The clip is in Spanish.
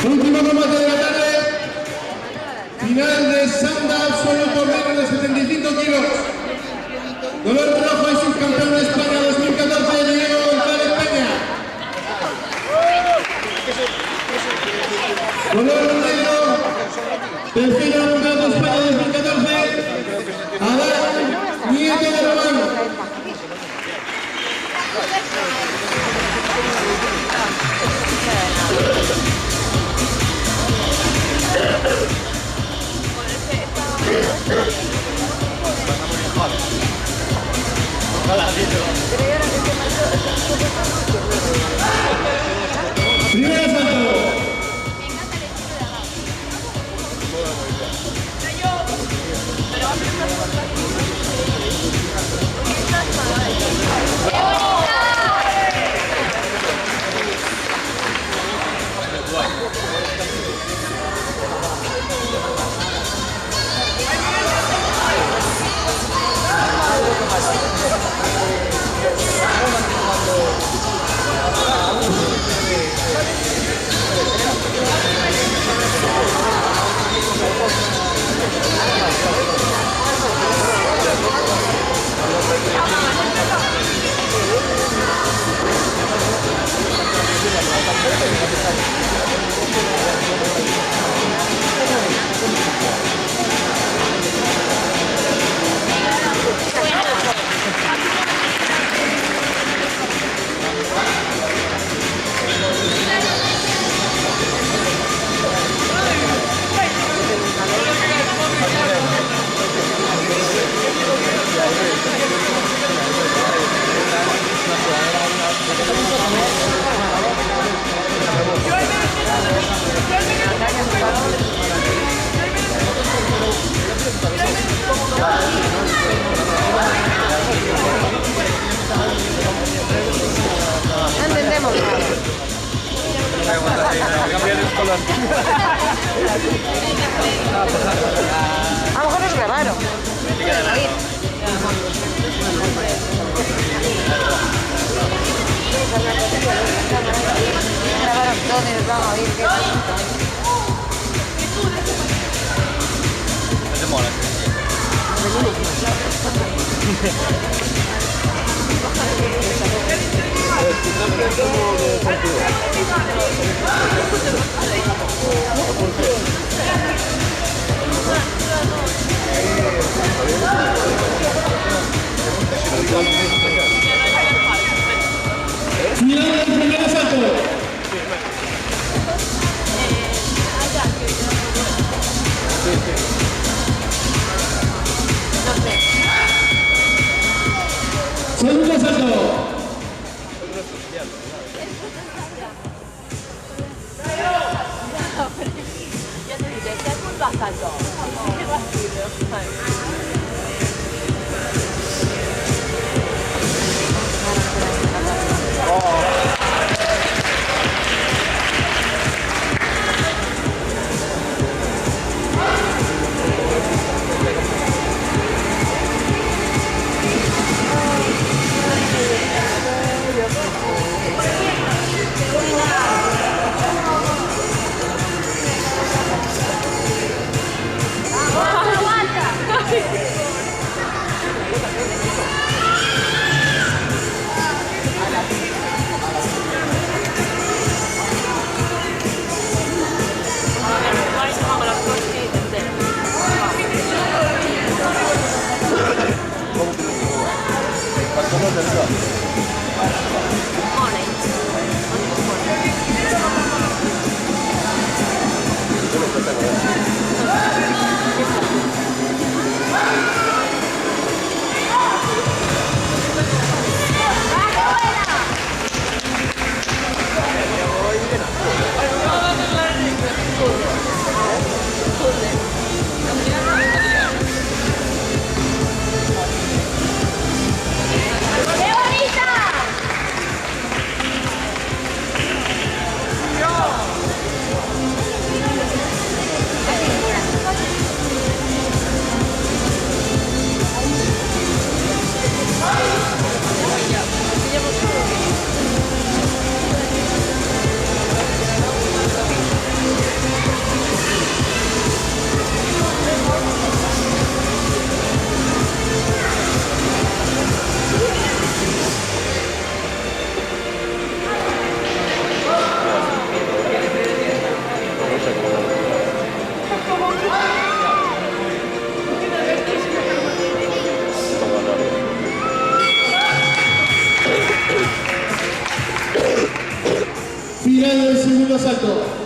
Último combate de la tarde. Final de Sanda absoluto menos de 75 kilos. Color rojo y subcampeón de España 2014, Diego González Peña. Color negro, tercero campeón de España 2014, Adán Nieto de Román. Primer asalto. A lo mejor nos grabaron. Grabaron todo y nos van a oír. No te mola. Final del primer asalto. Segundo asalto. Ya te diré, este es un asalto. ¡Aguanta! final del segundo asalto.